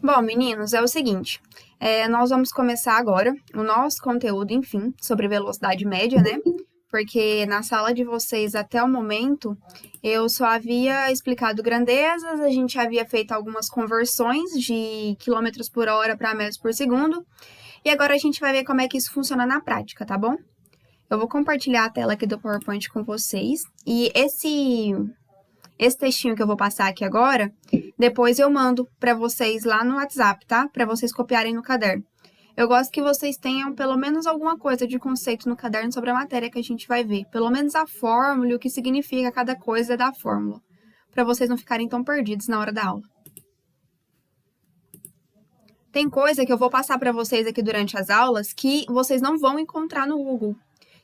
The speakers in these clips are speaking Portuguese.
Bom, meninos, é o seguinte, nós vamos começar agora o nosso conteúdo, enfim, sobre velocidade média, né? Porque na sala de vocês, até o momento, eu só havia explicado grandezas, a gente havia feito algumas conversões de quilômetros por hora para metros por segundo, e agora a gente vai ver como é que isso funciona na prática, tá bom? Eu vou compartilhar a tela aqui do PowerPoint com vocês, e esse textinho que eu vou passar aqui agora, depois eu mando para vocês lá no WhatsApp, tá? Para vocês copiarem no caderno. Eu gosto que vocês tenham pelo menos alguma coisa de conceito no caderno sobre a matéria que a gente vai ver. Pelo menos a fórmula e o que significa cada coisa da fórmula. Para vocês não ficarem tão perdidos na hora da aula. Tem coisa que eu vou passar para vocês aqui durante as aulas que vocês não vão encontrar no Google.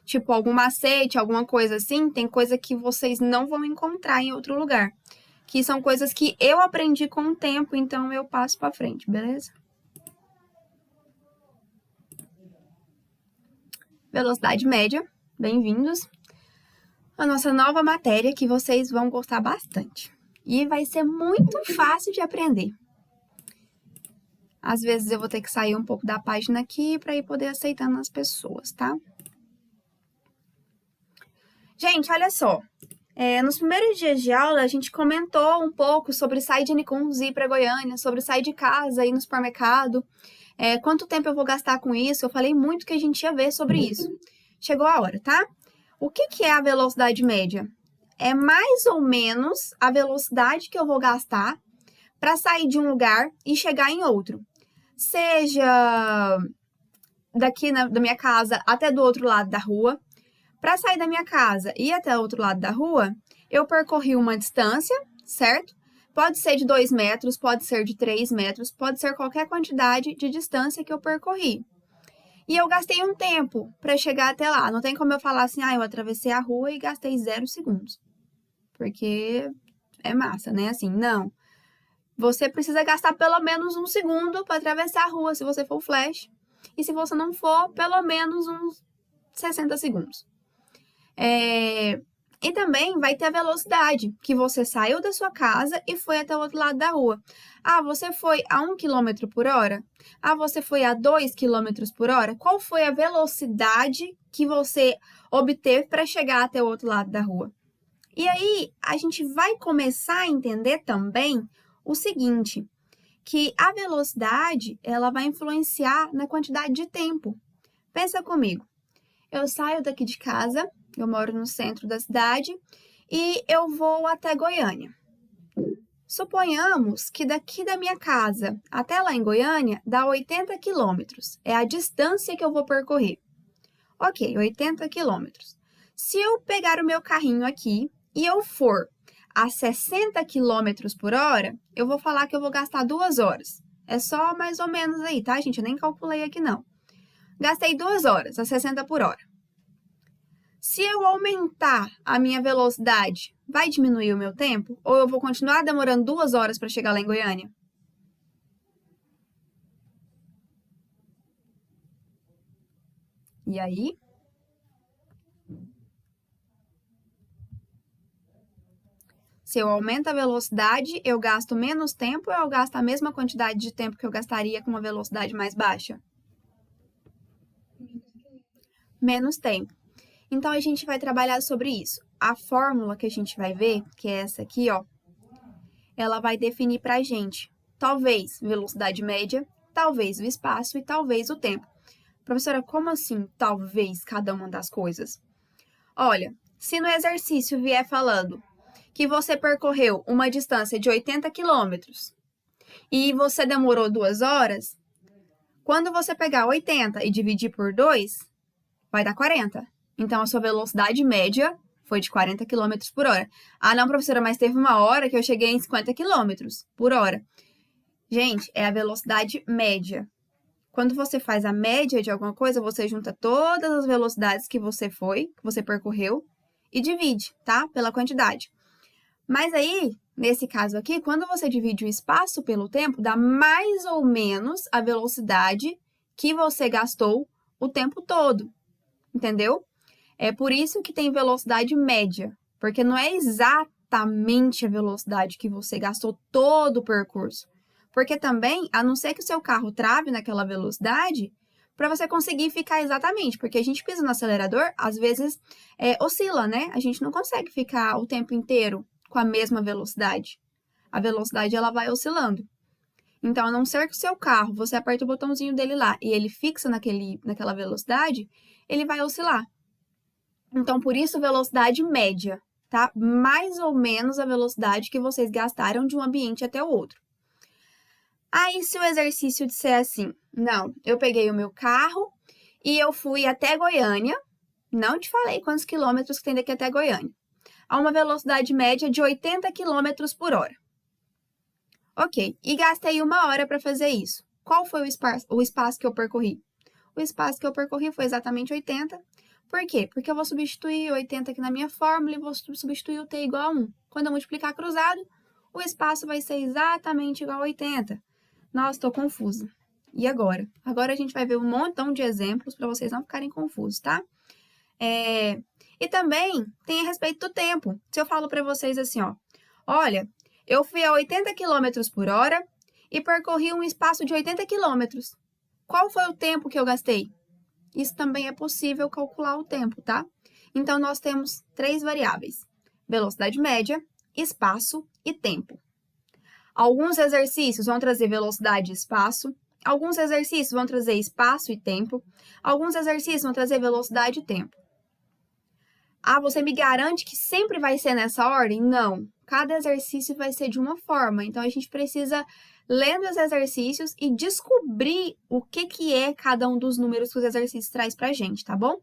Tipo, algum macete, alguma coisa assim, tem coisa que vocês não vão encontrar em outro lugar. Que são coisas que eu aprendi com o tempo, então eu passo para frente, beleza? Velocidade média, bem-vindos. A nossa nova matéria que vocês vão gostar bastante. E vai ser muito fácil de aprender. Às vezes eu vou ter que sair um pouco da página aqui para ir poder aceitando as pessoas, tá? Gente, olha só. Nos primeiros dias de aula, a gente comentou um pouco sobre sair de Nicuns e ir para Goiânia, sobre sair de casa e ir no supermercado. Quanto tempo eu vou gastar com isso? Eu falei muito que a gente ia ver sobre isso. Chegou a hora, tá? O que é a velocidade média? É mais ou menos a velocidade que eu vou gastar para sair de um lugar e chegar em outro. Seja daqui da minha casa até do outro lado da rua. Para sair da minha casa e ir até o outro lado da rua, eu percorri uma distância, certo? Pode ser de 2 metros, pode ser de 3 metros, pode ser qualquer quantidade de distância que eu percorri. E eu gastei um tempo para chegar até lá. Não tem como eu falar assim, eu atravessei a rua e gastei 0 segundos. Porque é massa, né? Assim, não. Você precisa gastar pelo menos 1 segundo para atravessar a rua, se você for o Flash. E se você não for, pelo menos uns 60 segundos. E também vai ter a velocidade, que você saiu da sua casa e foi até o outro lado da rua. Você foi a 1 km por hora? Você foi a 2 km por hora? Qual foi a velocidade que você obteve para chegar até o outro lado da rua? E aí, a gente vai começar a entender também o seguinte, que a velocidade, ela vai influenciar na quantidade de tempo. Pensa comigo. Eu saio daqui de casa, eu moro no centro da cidade, e eu vou até Goiânia. Suponhamos que daqui da minha casa até lá em Goiânia dá 80 quilômetros. É a distância que eu vou percorrer. Ok, 80 quilômetros. Se eu pegar o meu carrinho aqui e eu for a 60 quilômetros por hora, eu vou falar que eu vou gastar 2 horas. É só mais ou menos aí, tá, gente? Eu nem calculei aqui, não. Gastei 2 horas a 60 por hora. Se eu aumentar a minha velocidade, vai diminuir o meu tempo? Ou eu vou continuar demorando 2 horas para chegar lá em Goiânia? E aí? Se eu aumento a velocidade, eu gasto menos tempo ou eu gasto a mesma quantidade de tempo que eu gastaria com uma velocidade mais baixa? Menos tempo. Então, a gente vai trabalhar sobre isso. A fórmula que a gente vai ver, que é essa aqui, ó, ela vai definir pra gente, talvez, velocidade média, talvez o espaço e talvez o tempo. Professora, como assim, talvez, cada uma das coisas? Olha, se no exercício vier falando que você percorreu uma distância de 80 quilômetros e você demorou 2 horas, quando você pegar 80 e dividir por 2, vai dar 40. Então, a sua velocidade média foi de 40 km por hora. Não, professora, mas teve uma hora que eu cheguei em 50 km por hora. Gente, é a velocidade média. Quando você faz a média de alguma coisa, você junta todas as velocidades que você percorreu, e divide, tá? Pela quantidade. Mas aí, nesse caso aqui, quando você divide o espaço pelo tempo, dá mais ou menos a velocidade que você gastou o tempo todo. Entendeu? É por isso que tem velocidade média, porque não é exatamente a velocidade que você gastou todo o percurso. Porque também, a não ser que o seu carro trave naquela velocidade, para você conseguir ficar exatamente, porque a gente pisa no acelerador, às vezes oscila, né? A gente não consegue ficar o tempo inteiro com a mesma velocidade. A velocidade, ela vai oscilando. Então, a não ser que o seu carro, você aperta o botãozinho dele lá e ele fixa naquela velocidade, ele vai oscilar. Então, por isso, velocidade média, tá? Mais ou menos a velocidade que vocês gastaram de um ambiente até o outro. Aí, se o exercício disser assim, não, eu peguei o meu carro e eu fui até Goiânia, não te falei quantos quilômetros que tem daqui até Goiânia, a uma velocidade média de 80 quilômetros por hora. Ok, e gastei 1 hora para fazer isso. Qual foi o espaço que eu percorri? O espaço que eu percorri foi exatamente 80. Por quê? Porque eu vou substituir 80 aqui na minha fórmula e vou substituir o t igual a 1. Quando eu multiplicar cruzado, o espaço vai ser exatamente igual a 80. Nossa, estou confusa. E agora? Agora a gente vai ver um montão de exemplos para vocês não ficarem confusos, tá? E também tem a respeito do tempo. Se eu falo para vocês assim, ó, olha, eu fui a 80 km por hora e percorri um espaço de 80 km. Qual foi o tempo que eu gastei? Isso também é possível calcular o tempo, tá? Então, nós temos 3 variáveis: velocidade média, espaço e tempo. Alguns exercícios vão trazer velocidade e espaço, alguns exercícios vão trazer espaço e tempo, alguns exercícios vão trazer velocidade e tempo. Ah, você me garante que sempre vai ser nessa ordem? Não. Cada exercício vai ser de uma forma. Então, a gente precisa ler os exercícios e descobrir o que é cada um dos números que os exercícios traz pra gente, tá bom?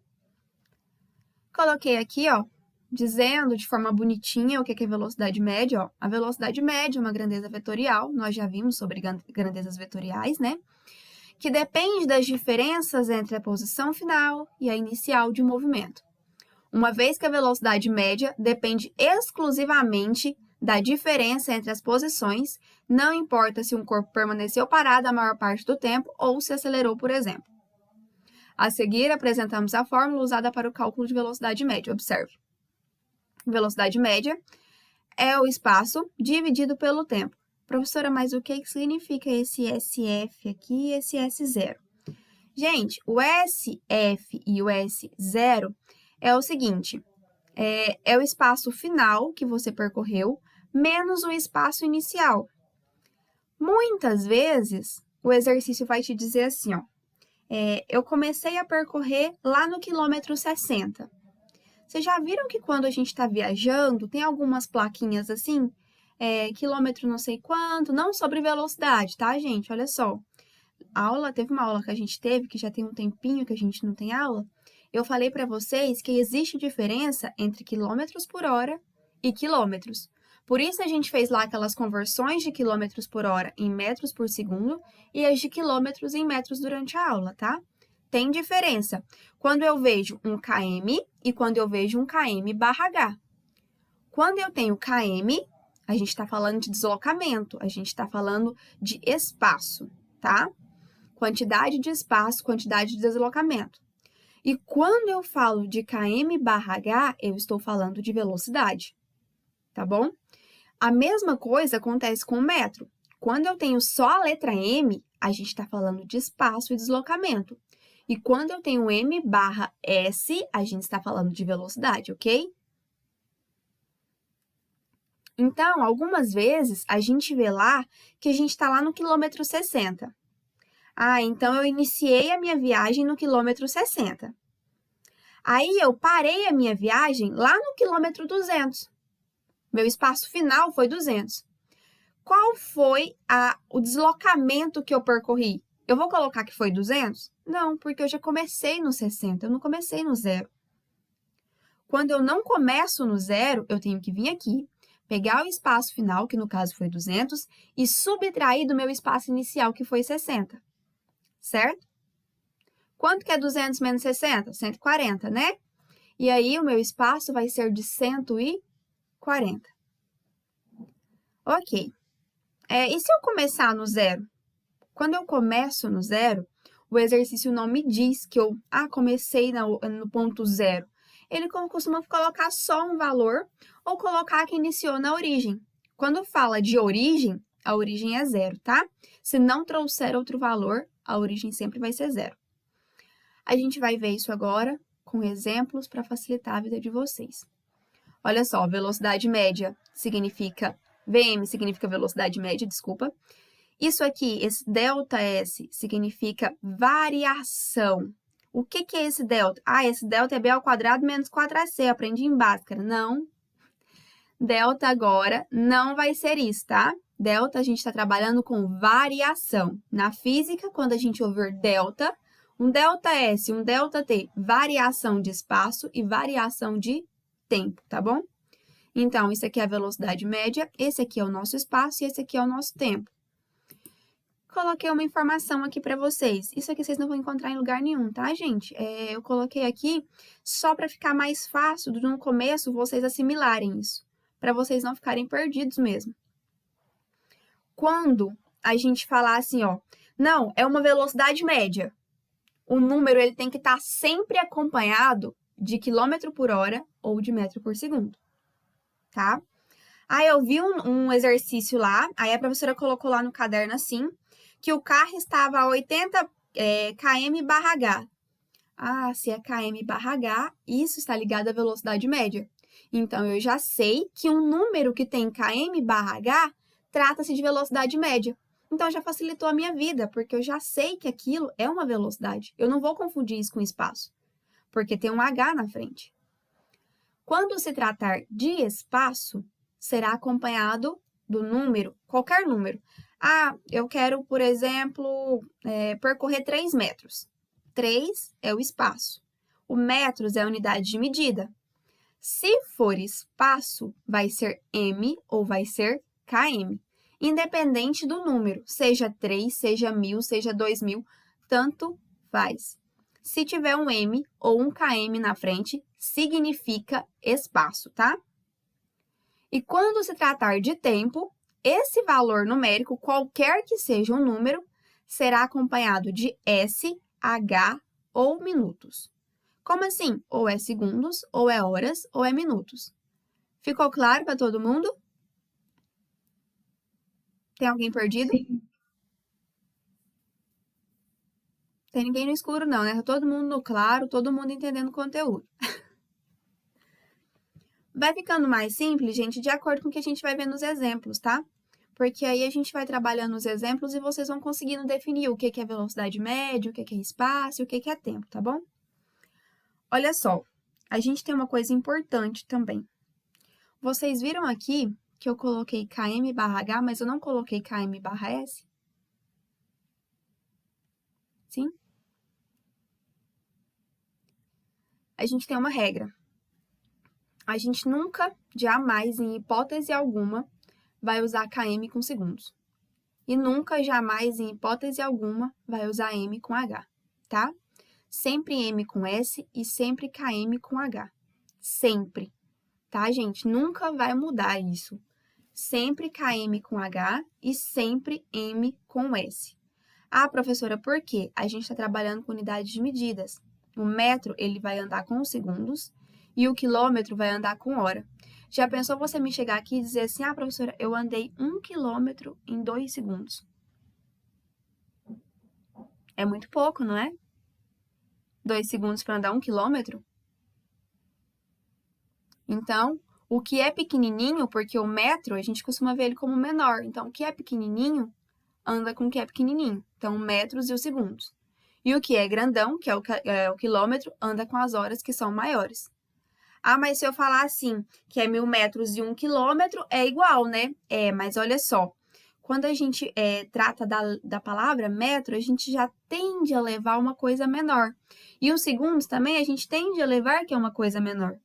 Coloquei aqui, ó, dizendo de forma bonitinha o que é velocidade média, ó. A velocidade média é uma grandeza vetorial, nós já vimos sobre grandezas vetoriais, né? Que depende das diferenças entre a posição final e a inicial de um movimento. Uma vez que a velocidade média depende exclusivamente da diferença entre as posições, não importa se um corpo permaneceu parado a maior parte do tempo ou se acelerou, por exemplo. A seguir, apresentamos a fórmula usada para o cálculo de velocidade média. Observe. Velocidade média é o espaço dividido pelo tempo. Professora, mas o que significa esse SF aqui e esse S0? Gente, o SF e o S0 é o seguinte, é o espaço final que você percorreu, menos o espaço inicial. Muitas vezes, o exercício vai te dizer assim, ó, eu comecei a percorrer lá no quilômetro 60. Vocês já viram que quando a gente está viajando, tem algumas plaquinhas assim, quilômetro não sei quanto, não sobre velocidade, tá, gente? Olha só, teve uma aula que a gente teve, que já tem um tempinho que a gente não tem aula, eu falei para vocês que existe diferença entre quilômetros por hora e quilômetros. Por isso, a gente fez lá aquelas conversões de quilômetros por hora em metros por segundo e as de quilômetros em metros durante a aula, tá? Tem diferença quando eu vejo um km e quando eu vejo um km/h. Quando eu tenho km, a gente está falando de deslocamento, a gente está falando de espaço, tá? Quantidade de espaço, quantidade de deslocamento. E quando eu falo de km/h, eu estou falando de velocidade, tá bom? A mesma coisa acontece com o metro. Quando eu tenho só a letra M, a gente está falando de espaço e deslocamento. E quando eu tenho M/S, a gente está falando de velocidade, ok? Então, algumas vezes, a gente vê lá que a gente está lá no quilômetro 60. Ah, então eu iniciei a minha viagem no quilômetro 60. Aí eu parei a minha viagem lá no quilômetro 200. Meu espaço final foi 200. Qual foi o deslocamento que eu percorri? Eu vou colocar que foi 200? Não, porque eu já comecei no 60, eu não comecei no zero. Quando eu não começo no zero, eu tenho que vir aqui, pegar o espaço final, que no caso foi 200, e subtrair do meu espaço inicial, que foi 60. Certo? Quanto que é 200 menos 60? 140, né? E aí, o meu espaço vai ser de 140. Ok. E se eu começar no zero? Quando eu começo no zero, o exercício não me diz que eu comecei no ponto zero. Ele costuma colocar só um valor ou colocar que iniciou na origem. Quando fala de origem, a origem é zero, tá? Se não trouxer outro valor, a origem sempre vai ser zero. A gente vai ver isso agora com exemplos para facilitar a vida de vocês. Olha só, velocidade média significa... VM significa velocidade média, desculpa. Isso aqui, esse ΔS, significa variação. O que é esse delta? Ah, esse delta é B ao quadrado menos 4AC, aprendi em Bhaskara. Não. Delta agora não vai ser isso, tá? Delta, a gente está trabalhando com variação. Na física, quando a gente ouvir delta, um delta S, um delta T, variação de espaço e variação de tempo, tá bom? Então, isso aqui é a velocidade média, esse aqui é o nosso espaço e esse aqui é o nosso tempo. Coloquei uma informação aqui para vocês. Isso aqui vocês não vão encontrar em lugar nenhum, tá, gente? Eu coloquei aqui só para ficar mais fácil no começo vocês assimilarem isso, para vocês não ficarem perdidos mesmo. Quando a gente falar assim, ó, não, é uma velocidade média, o número ele tem que estar sempre acompanhado de quilômetro por hora ou de metro por segundo, tá? Aí eu vi um exercício lá, aí a professora colocou lá no caderno assim, que o carro estava a 80 km/h. Ah, se é km/h, isso está ligado à velocidade média. Então, eu já sei que um número que tem km/h trata-se de velocidade média. Então, já facilitou a minha vida, porque eu já sei que aquilo é uma velocidade. Eu não vou confundir isso com espaço, porque tem um h na frente. Quando se tratar de espaço, será acompanhado do número, qualquer número. Ah, eu quero, por exemplo, percorrer 3 metros. 3 é o espaço. O metros é a unidade de medida. Se for espaço, vai ser m ou vai ser km. Independente do número, seja 3, seja 1000, seja 2000, tanto faz. Se tiver um m ou um km na frente, significa espaço, tá? E quando se tratar de tempo, esse valor numérico, qualquer que seja o número, será acompanhado de S, H ou minutos. Como assim? Ou é segundos, ou é horas, ou é minutos. Ficou claro para todo mundo? Tem alguém perdido? Sim. Tem ninguém no escuro não, né? Tá todo mundo no claro, todo mundo entendendo o conteúdo. Vai ficando mais simples, gente, de acordo com o que a gente vai ver nos exemplos, tá? Porque aí a gente vai trabalhando os exemplos e vocês vão conseguindo definir o que é velocidade média, o que é espaço e o que é tempo, tá bom? Olha só, a gente tem uma coisa importante também. Vocês viram aqui que eu coloquei km/h, mas eu não coloquei km/s? Sim? A gente tem uma regra. A gente nunca, jamais, em hipótese alguma, vai usar km com segundos. E nunca, jamais, em hipótese alguma, vai usar m com h, tá? Sempre m com s e sempre km com h. Sempre, tá, gente? Nunca vai mudar isso. Sempre km com h e sempre m com s. Ah, professora, por quê? A gente está trabalhando com unidades de medidas. O metro, ele vai andar com os segundos e o quilômetro vai andar com hora. Já pensou você me chegar aqui e dizer assim, ah, professora, eu andei 1 quilômetro em 2 segundos? É muito pouco, não é? 2 segundos para andar 1 quilômetro? Então, o que é pequenininho, porque o metro, a gente costuma ver ele como menor. Então, o que é pequenininho, anda com o que é pequenininho. Então, metros e os segundos. E o que é grandão, que é o quilômetro, anda com as horas que são maiores. Ah, mas se eu falar assim, que é 1000 metros e 1 quilômetro, é igual, né? Mas olha só. Quando a gente trata da palavra metro, a gente já tende a levar uma coisa menor. E os segundos também a gente tende a levar que é uma coisa menor.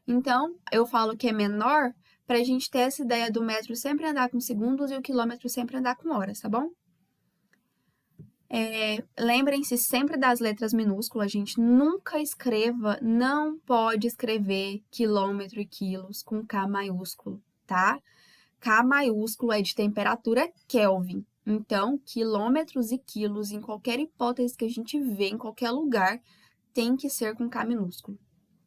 Então, eu falo que é menor para a gente ter essa ideia do metro sempre andar com segundos e o quilômetro sempre andar com horas, tá bom? Lembrem-se sempre das letras minúsculas, a gente nunca escreva, não pode escrever quilômetro e quilos com K maiúsculo, tá? K maiúsculo é de temperatura Kelvin. Então, quilômetros e quilos, em qualquer hipótese que a gente vê, em qualquer lugar, tem que ser com K minúsculo,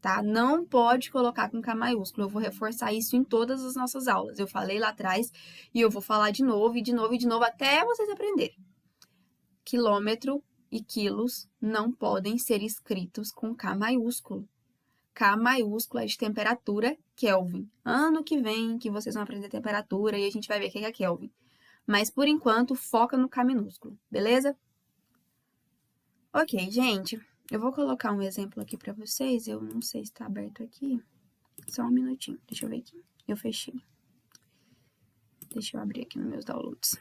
tá? Não pode colocar com K maiúsculo. Eu vou reforçar isso em todas as nossas aulas. Eu falei lá atrás e eu vou falar de novo, e de novo, e de novo, até vocês aprenderem. Quilômetro e quilos não podem ser escritos com K maiúsculo. K maiúsculo é de temperatura Kelvin. Ano que vem que vocês vão aprender temperatura e a gente vai ver o que é Kelvin. Mas, por enquanto, foca no K minúsculo, beleza? Ok, gente. Eu vou colocar um exemplo aqui para vocês. Eu não sei se está aberto aqui. Só um minutinho. Deixa eu ver aqui. Eu fechei. Deixa eu abrir aqui nos meus downloads.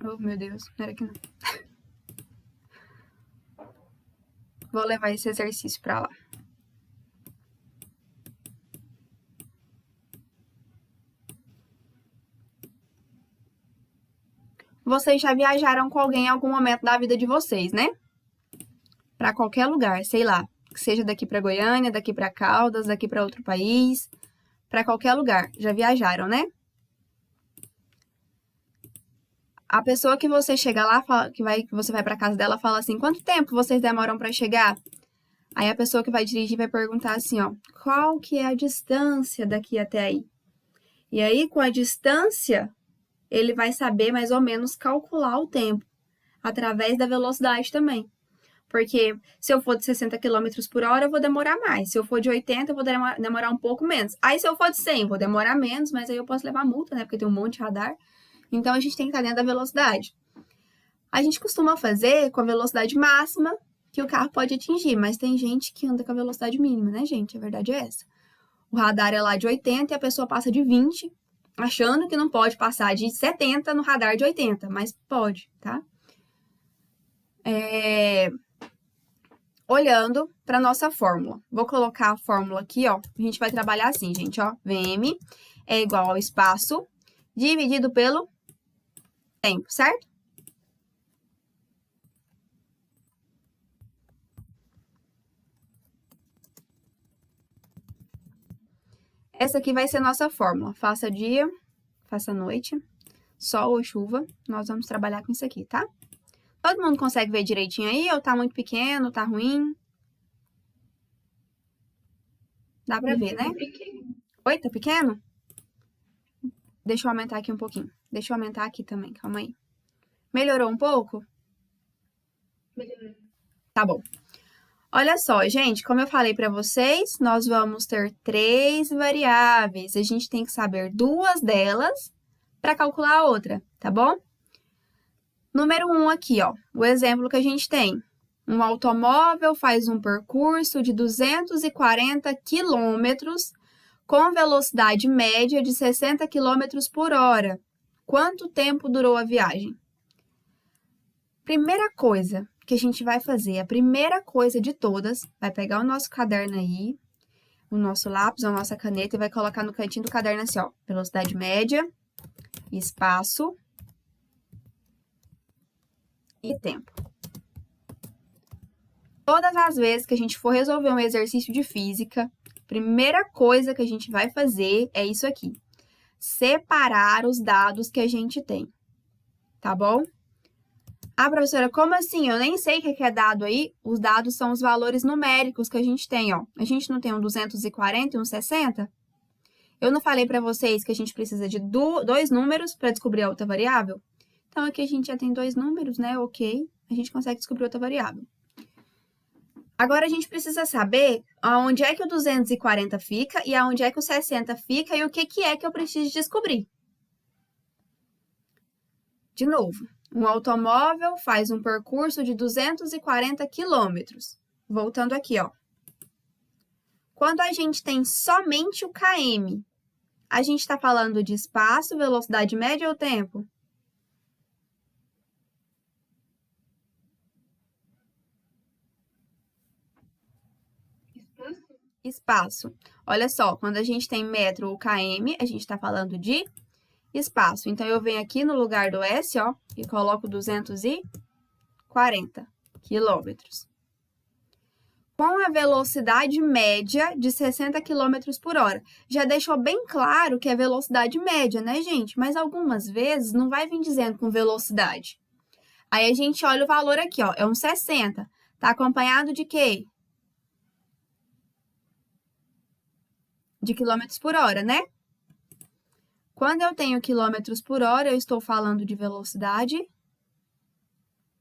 Oh, meu Deus. Não era aqui não. Vou levar esse exercício para lá. Vocês já viajaram com alguém em algum momento da vida de vocês, né? Para qualquer lugar, sei lá. Que seja daqui para Goiânia, daqui para Caldas, daqui para outro país. Para qualquer lugar. Já viajaram, né? A pessoa que você chega lá, que você vai para casa dela, fala assim: quanto tempo vocês demoram para chegar? Aí a pessoa que vai dirigir vai perguntar assim, ó, qual que é a distância daqui até aí? E aí, com a distância, ele vai saber mais ou menos calcular o tempo, através da velocidade também. Porque se eu for de 60 km por hora, eu vou demorar mais. Se eu for de 80, eu vou demorar um pouco menos. Aí, se eu for de 100, vou demorar menos, mas aí eu posso levar multa, né? Porque tem um monte de radar. Então, a gente tem que estar dentro da velocidade. A gente costuma fazer com a velocidade máxima que o carro pode atingir, mas tem gente que anda com a velocidade mínima, né, gente? A verdade é essa. O radar é lá de 80 e a pessoa passa de 20, achando que não pode passar de 70 no radar de 80, mas pode, tá? Olhando para nossa fórmula. Vou colocar a fórmula aqui, ó. A gente vai trabalhar assim, gente, ó. VM é igual ao espaço dividido pelo tempo, certo? Essa aqui vai ser a nossa fórmula. Faça dia, faça noite, sol ou chuva, nós vamos trabalhar com isso aqui, tá? Todo mundo consegue ver direitinho aí? Ou tá muito pequeno, tá ruim? Dá pra ver, né? Oi, tá pequeno? Deixa eu aumentar aqui um pouquinho. Deixa eu aumentar aqui também, calma aí. Melhorou um pouco? Melhorou. Tá bom. Olha só, gente, como eu falei para vocês, nós vamos ter 3 variáveis. A gente tem que saber 2 delas para calcular a outra, tá bom? Número 1 aqui, ó, o exemplo que a gente tem. Um automóvel faz um percurso de 240 quilômetros com velocidade média de 60 km por hora. Quanto tempo durou a viagem? Primeira coisa que a gente vai fazer, a primeira coisa de todas, vai pegar o nosso caderno aí, o nosso lápis, a nossa caneta e vai colocar no cantinho do caderno assim, ó, velocidade média, espaço e tempo. Todas as vezes que a gente for resolver um exercício de física, a primeira coisa que a gente vai fazer é isso aqui. Separar os dados que a gente tem, tá bom? Ah, professora, como assim? Eu nem sei o que é dado aí. Os dados são os valores numéricos que a gente tem, ó. A gente não tem um 240 e um 60? Eu não falei para vocês que a gente precisa de 2 números para descobrir a outra variável? Então, aqui a gente já tem 2 números, né? Ok. A gente consegue descobrir outra variável. Agora, a gente precisa saber aonde é que o 240 fica e aonde é que o 60 fica e o que é que eu preciso descobrir. De novo. Um automóvel faz um percurso de 240 quilômetros. Voltando aqui, ó. Quando a gente tem somente o km, a gente está falando de espaço, velocidade média ou tempo? Espaço. Olha só, quando a gente tem metro ou km, a gente está falando de espaço. Então, eu venho aqui no lugar do S, ó, e coloco 240 quilômetros. com a velocidade média de 60 km por hora. Já deixou bem claro que é velocidade média, né, gente? Mas algumas vezes não vai vir dizendo com velocidade. Aí a gente olha o valor aqui, ó, é um 60. Tá acompanhado de quê? De quilômetros por hora, né? Quando eu tenho quilômetros por hora, eu estou falando de velocidade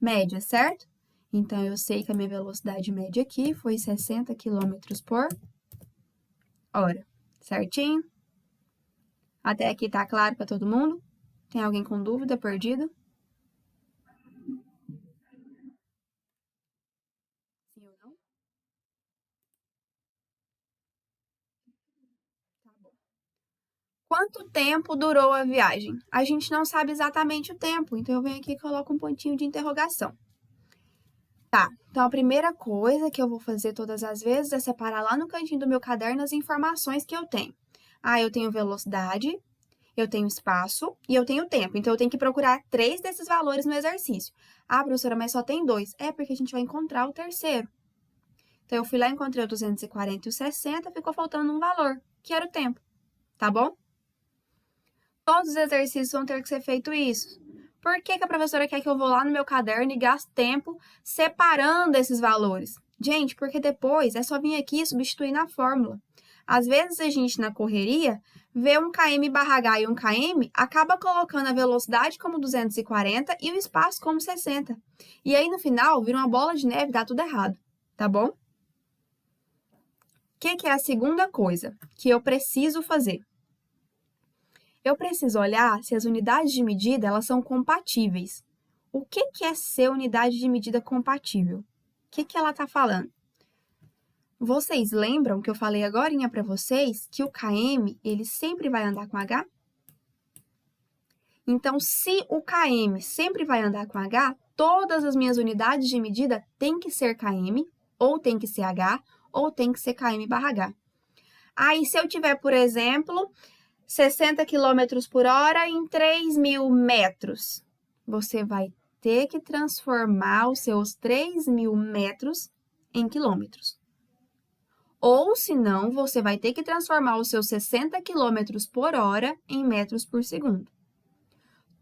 média, certo? Então, eu sei que a minha velocidade média aqui foi 60 km por hora, certinho? Até aqui tá claro para todo mundo? Tem alguém com dúvida, perdido? Sim ou não? Tá bom. Quanto tempo durou a viagem? A gente não sabe exatamente o tempo, então eu venho aqui e coloco um pontinho de interrogação. Tá, então a primeira coisa que eu vou fazer todas as vezes é separar lá no cantinho do meu caderno as informações que eu tenho. Ah, eu tenho velocidade, eu tenho espaço e eu tenho tempo. Então, eu tenho que procurar 3 desses valores no exercício. Ah, professora, mas só tem 2. É porque a gente vai encontrar o terceiro. Então, eu fui lá, encontrei o 240 e o 60, ficou faltando um valor, que era o tempo. Tá bom? Todos os exercícios vão ter que ser feito isso. Por que a professora quer que eu vou lá no meu caderno e gaste tempo separando esses valores? Gente, porque depois é só vir aqui e substituir na fórmula. Às vezes a gente na correria vê um km/h e um km, acaba colocando a velocidade como 240 e o espaço como 60. E aí no final vira uma bola de neve, dá tudo errado, tá bom? O que é a segunda coisa que eu preciso fazer? Eu preciso olhar se as unidades de medida elas são compatíveis. O que é ser unidade de medida compatível? O que ela está falando? Vocês lembram que eu falei agorinha para vocês que o km ele sempre vai andar com H? Então, se o km sempre vai andar com H, todas as minhas unidades de medida têm que ser km, ou tem que ser H, ou tem que ser km/h. Aí, se eu tiver, por exemplo, 60 km por hora em 3.000 metros. Você vai ter que transformar os seus 3.000 metros em quilômetros. Ou, se não, você vai ter que transformar os seus 60 km por hora em metros por segundo.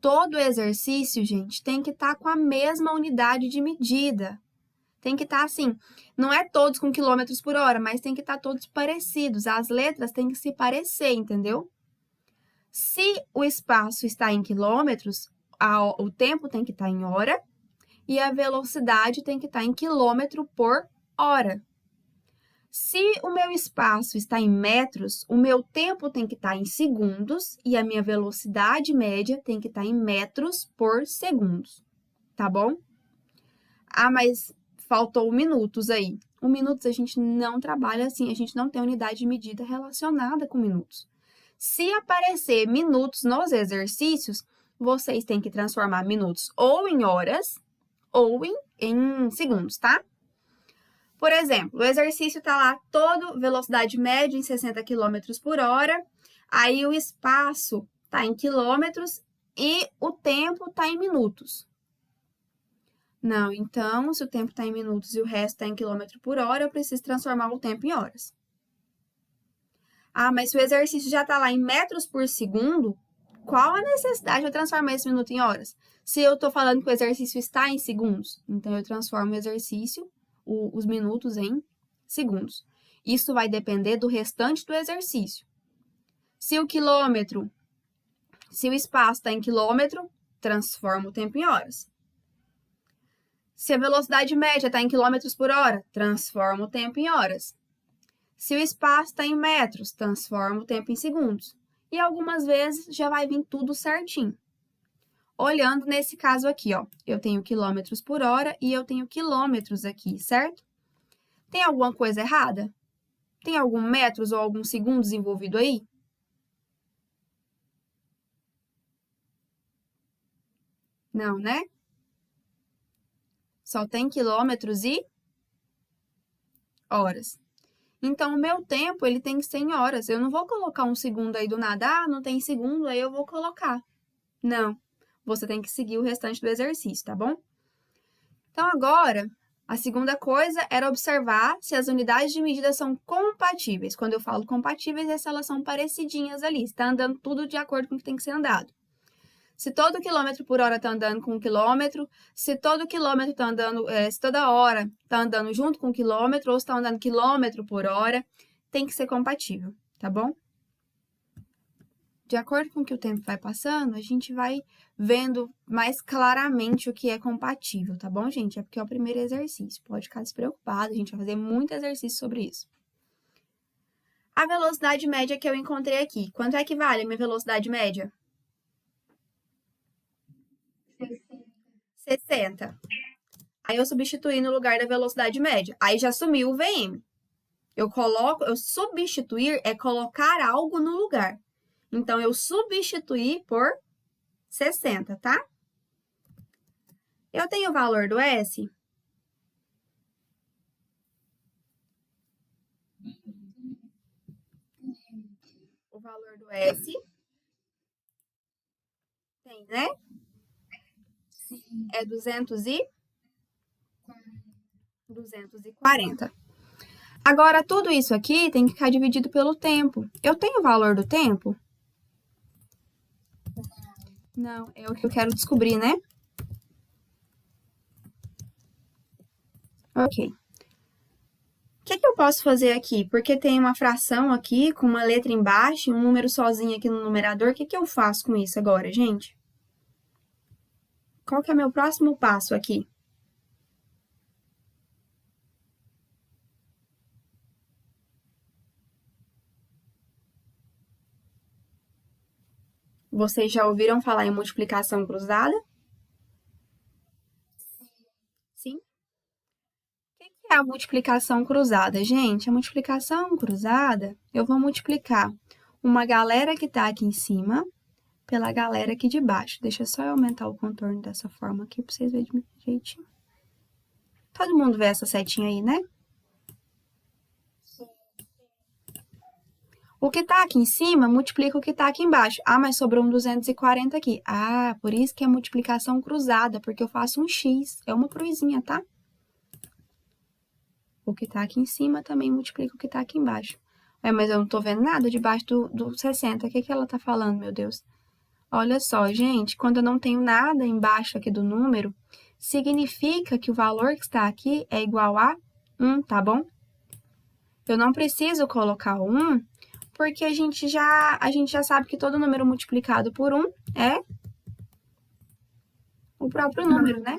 Todo exercício, gente, tem que estar com a mesma unidade de medida. Tem que estar assim, não é todos com quilômetros por hora, mas tem que estar todos parecidos. As letras têm que se parecer, entendeu? Se o espaço está em quilômetros, o tempo tem que estar em hora e a velocidade tem que estar em quilômetro por hora. Se o meu espaço está em metros, o meu tempo tem que estar em segundos e a minha velocidade média tem que estar em metros por segundos, tá bom? Ah, mas faltou minutos aí. O minutos a gente não trabalha assim, a gente não tem unidade de medida relacionada com minutos. Se aparecer minutos nos exercícios, vocês têm que transformar minutos ou em horas ou em segundos, tá? Por exemplo, o exercício está lá todo velocidade média em 60 km por hora, aí o espaço está em quilômetros e o tempo está em minutos. Não, então, se o tempo está em minutos e o resto está em quilômetro por hora, eu preciso transformar o tempo em horas. Ah, mas se o exercício já está lá em metros por segundo, qual a necessidade de eu transformar esse minuto em horas? Se eu estou falando que o exercício está em segundos, então eu transformo o exercício, os minutos em segundos. Isso vai depender do restante do exercício. Se o espaço está em quilômetro, transforma o tempo em horas. Se a velocidade média está em quilômetros por hora, transforma o tempo em horas. Se o espaço está em metros, transforma o tempo em segundos. E algumas vezes já vai vir tudo certinho. Olhando nesse caso aqui, ó, eu tenho quilômetros por hora e eu tenho quilômetros aqui, certo? Tem alguma coisa errada? Tem algum metros ou algum segundos envolvido aí? Não, né? Só tem quilômetros e horas. Então, o meu tempo, ele tem que ser em horas. Eu não vou colocar um segundo aí do nada. Ah, não tem segundo, aí eu vou colocar. Não. Você tem que seguir o restante do exercício, tá bom? Então, agora, A segunda coisa era observar se as unidades de medida são compatíveis. Quando eu falo compatíveis, é se elas são parecidinhas ali, está andando tudo de acordo com o que tem que ser andado. Se todo quilômetro por hora está andando com 1 quilômetro, se todo quilômetro está andando, se toda hora está andando junto com 1 quilômetro, ou se está andando quilômetro por hora, tem que ser compatível, tá bom? De acordo com que o tempo vai passando, a gente vai vendo mais claramente o que é compatível, tá bom, gente? É porque é o primeiro exercício, pode ficar despreocupado, a gente vai fazer muito exercício sobre isso. A velocidade média que eu encontrei aqui, quanto é que vale a minha velocidade média? 60. Aí eu substituí no lugar da velocidade média. Aí já sumiu o VM. Eu substituir é colocar algo no lugar. Então, eu substituí por 60, tá? Eu tenho o valor do S. O valor do S. Tem, né? É 240. Agora, tudo isso aqui tem que ficar dividido pelo tempo. Eu tenho o valor do tempo? Não, é o que eu quero descobrir, né? Ok. O que eu posso fazer aqui? Porque tem uma fração aqui com uma letra embaixo e um número sozinho aqui no numerador. O que eu faço com isso agora, gente? Qual que é o meu próximo passo aqui? Vocês já ouviram falar em multiplicação cruzada? Sim? O que é a multiplicação cruzada, gente? A multiplicação cruzada, eu vou multiplicar uma galera que está aqui em cima pela galera aqui de baixo. Deixa só eu aumentar o contorno dessa forma aqui para vocês verem direitinho. Todo mundo vê essa setinha aí, né? O que está aqui em cima multiplica o que está aqui embaixo. Ah, mas sobrou um 240 aqui. Ah, por isso que é multiplicação cruzada, porque eu faço um X. É uma cruzinha, tá? O que está aqui em cima também multiplica o que está aqui embaixo. Mas eu não estou vendo nada debaixo do 60. O que ela está falando, meu Deus? Olha só, gente, quando eu não tenho nada embaixo aqui do número, significa que o valor que está aqui é igual a 1, tá bom? Eu não preciso colocar o 1, porque a gente já sabe que todo número multiplicado por 1 é o próprio número, né?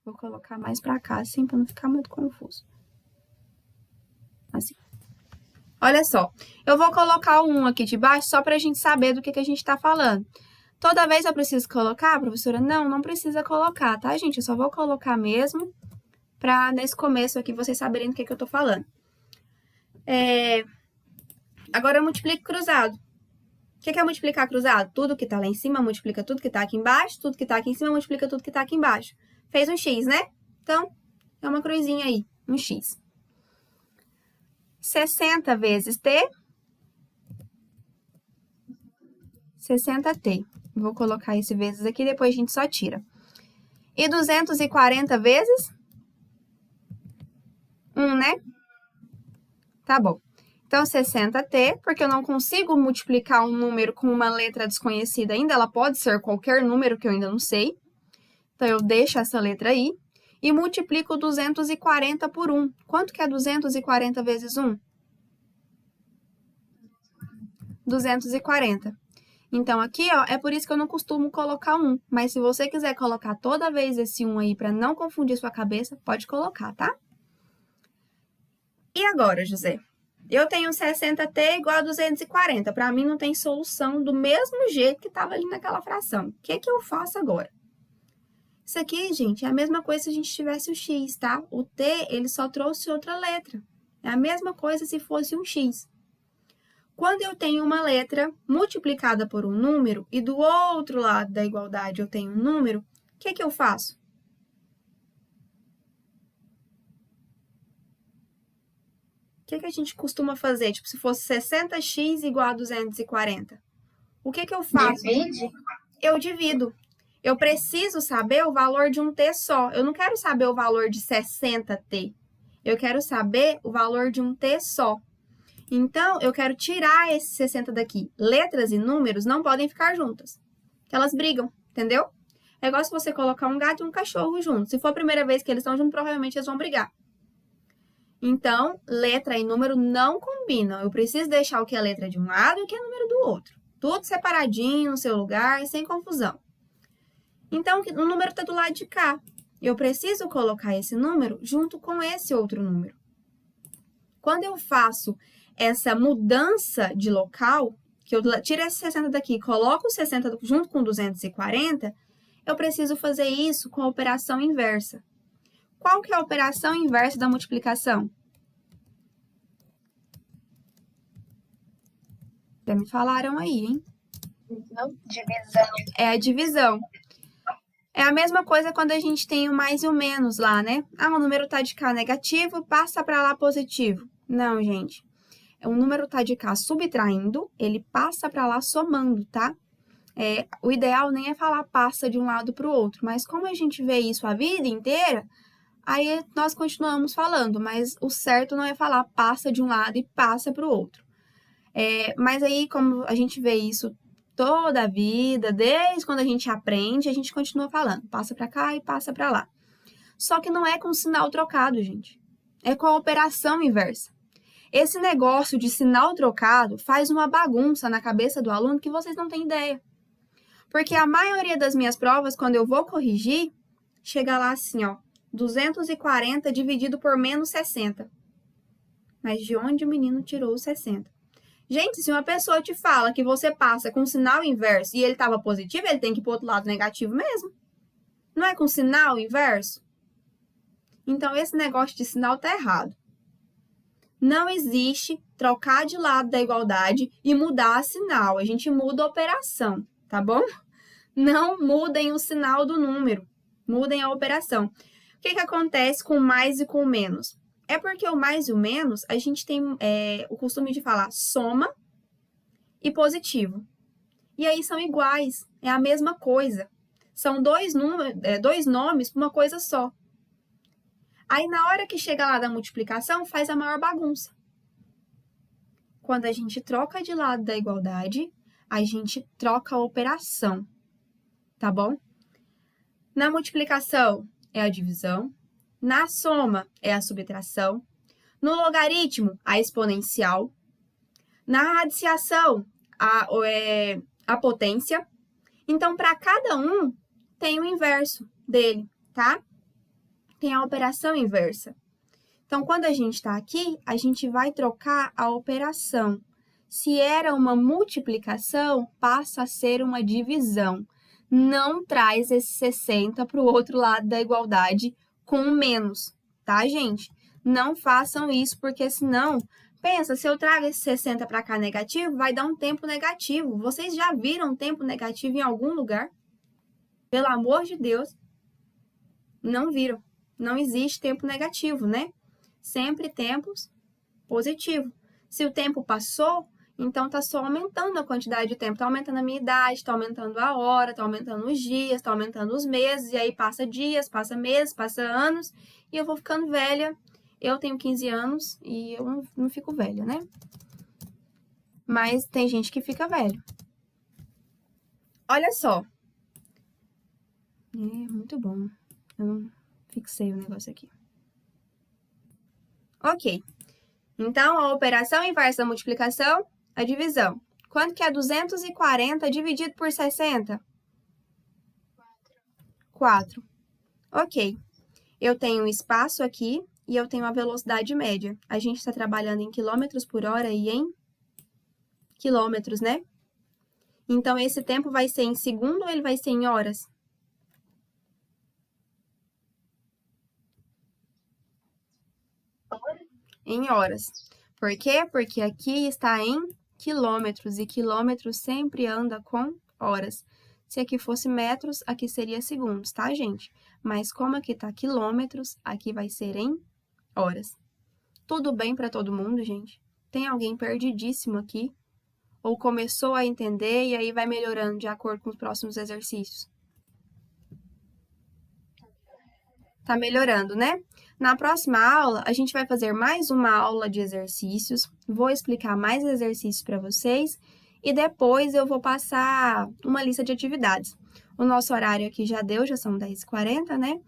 Vou colocar mais para cá, assim, para não ficar muito confuso. Assim. Olha só, eu vou colocar o 1 aqui de baixo só para a gente saber do que a gente está falando. Toda vez eu preciso colocar, professora? Não, não precisa colocar, tá, gente? Eu só vou colocar mesmo para, nesse começo aqui, vocês saberem do que eu tô falando. Agora, eu multiplico cruzado. O que é multiplicar cruzado? Tudo que tá lá em cima multiplica tudo que tá aqui embaixo, tudo que tá aqui em cima multiplica tudo que tá aqui embaixo. Fez um X, né? Então, é uma cruzinha aí, um X. 60 vezes T, 60T. Vou colocar esse vezes aqui, depois a gente só tira. E 240 vezes 1, né? Tá bom. Então, 60T, porque eu não consigo multiplicar um número com uma letra desconhecida ainda, ela pode ser qualquer número que eu ainda não sei. Então, eu deixo essa letra aí e multiplico 240 por 1. Quanto que é 240 vezes 1? 240. Então, aqui, ó, é por isso que eu não costumo colocar 1. Mas se você quiser colocar toda vez esse 1 aí para não confundir sua cabeça, pode colocar, tá? E agora, José? Eu tenho 60T igual a 240. Para mim, não tem solução do mesmo jeito que estava ali naquela fração. O que eu faço agora? Isso aqui, gente, é a mesma coisa se a gente tivesse o X, tá? O T, ele só trouxe outra letra. É a mesma coisa se fosse um X. Quando eu tenho uma letra multiplicada por um número e do outro lado da igualdade eu tenho um número, o que eu faço? O que a gente costuma fazer? Tipo, se fosse 60x igual a 240. O que eu faço? Divide? Eu divido. Eu preciso saber o valor de um T só. Eu não quero saber o valor de 60T. Eu quero saber o valor de um T só. Então, eu quero tirar esse 60 daqui. Letras e números não podem ficar juntas. Elas brigam, entendeu? É igual se você colocar um gato e um cachorro juntos. Se for a primeira vez que eles estão juntos, provavelmente eles vão brigar. Então, letra e número não combinam. Eu preciso deixar o que é letra de um lado e o que é número do outro. Tudo separadinho no seu lugar, sem confusão. Então, o número está do lado de cá. Eu preciso colocar esse número junto com esse outro número. Quando eu faço essa mudança de local, que eu tiro esse 60 daqui e coloco o 60 junto com 240, eu preciso fazer isso com a operação inversa. Qual que é a operação inversa da multiplicação? Já me falaram aí, hein? Divisão. É a divisão. É a mesma coisa quando a gente tem o mais e o menos lá, né? Ah, o número tá de cá negativo, passa para lá positivo. Não, gente. O número tá de cá subtraindo, ele passa para lá somando, tá? O ideal nem é falar passa de um lado para o outro, mas como a gente vê isso a vida inteira, aí nós continuamos falando, mas o certo não é falar passa de um lado e passa para o outro. Mas aí, como a gente vê isso toda a vida, desde quando a gente aprende, a gente continua falando, passa para cá e passa para lá. Só que não é com sinal trocado, gente. É com a operação inversa. Esse negócio de sinal trocado faz uma bagunça na cabeça do aluno que vocês não têm ideia. Porque a maioria das minhas provas, quando eu vou corrigir, chega lá assim, ó, 240 dividido por menos 60. Mas de onde o menino tirou os 60? Gente, se uma pessoa te fala que você passa com sinal inverso e ele estava positivo, ele tem que ir para o outro lado negativo mesmo. Não é com sinal inverso? Então, esse negócio de sinal tá errado. Não existe trocar de lado da igualdade e mudar a sinal. A gente muda a operação, tá bom? Não mudem o sinal do número, mudem a operação. O que acontece com o mais e com o menos? É porque o mais e o menos, a gente tem o costume de falar soma e positivo. E aí são iguais, é a mesma coisa. São dois nomes para uma coisa só. Aí, na hora que chega lá da multiplicação, faz a maior bagunça. Quando a gente troca de lado da igualdade, a gente troca a operação, tá bom? Na multiplicação é a divisão, na soma é a subtração, no logaritmo, a exponencial, na radiciação, a potência. Então, para cada um, tem o inverso dele, tá? Tem a operação inversa. Então, quando a gente está aqui, a gente vai trocar a operação. Se era uma multiplicação, passa a ser uma divisão. Não traz esse 60 para o outro lado da igualdade com menos, tá, gente? Não façam isso, porque senão, pensa, se eu trago esse 60 para cá negativo, vai dar um tempo negativo. Vocês já viram tempo negativo em algum lugar? Pelo amor de Deus, não viram. Não existe tempo negativo, né? Sempre tempos positivo. Se o tempo passou, então está só aumentando a quantidade de tempo. Está aumentando a minha idade, está aumentando a hora, está aumentando os dias, está aumentando os meses, e aí passa dias, passa meses, passa anos, e eu vou ficando velha. Eu tenho 15 anos e eu não fico velha, né? Mas tem gente que fica velho. Olha só. Muito bom. Eu não fixei o negócio aqui. Ok. Então, a operação inversa da multiplicação, a divisão. Quanto que é 240 dividido por 60? 4. Ok. Eu tenho um espaço aqui e eu tenho a velocidade média. A gente está trabalhando em quilômetros por hora e em quilômetros, né? Então, esse tempo vai ser em segundo ou ele vai ser em horas? Em horas. Por quê? Porque aqui está em quilômetros, e quilômetros sempre anda com horas. Se aqui fosse metros, aqui seria segundos, tá, gente? Mas como aqui tá quilômetros, aqui vai ser em horas. Tudo bem para todo mundo, gente? Tem alguém perdidíssimo aqui? Ou começou a entender e aí vai melhorando de acordo com os próximos exercícios? tá melhorando, né? Na próxima aula, a gente vai fazer mais uma aula de exercícios, vou explicar mais exercícios para vocês e depois eu vou passar uma lista de atividades. O nosso horário aqui já deu, já são 10h40, né?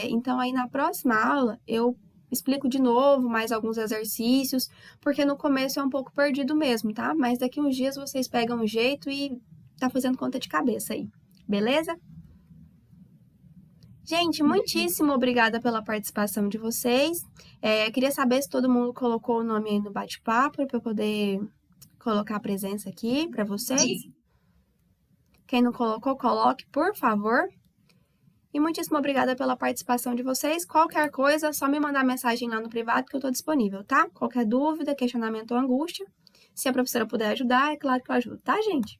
Então, aí na próxima aula, eu explico de novo mais alguns exercícios, porque no começo é um pouco perdido mesmo, tá? Mas daqui uns dias vocês pegam um jeito e tá fazendo conta de cabeça aí, beleza? Gente, muitíssimo obrigada pela participação de vocês. Queria saber se todo mundo colocou o nome aí no bate-papo para eu poder colocar a presença aqui para vocês. Quem não colocou, coloque, por favor. E muitíssimo obrigada pela participação de vocês. Qualquer coisa, é só me mandar mensagem lá no privado que eu estou disponível, tá? Qualquer dúvida, questionamento ou angústia. Se a professora puder ajudar, é claro que eu ajudo, tá, gente?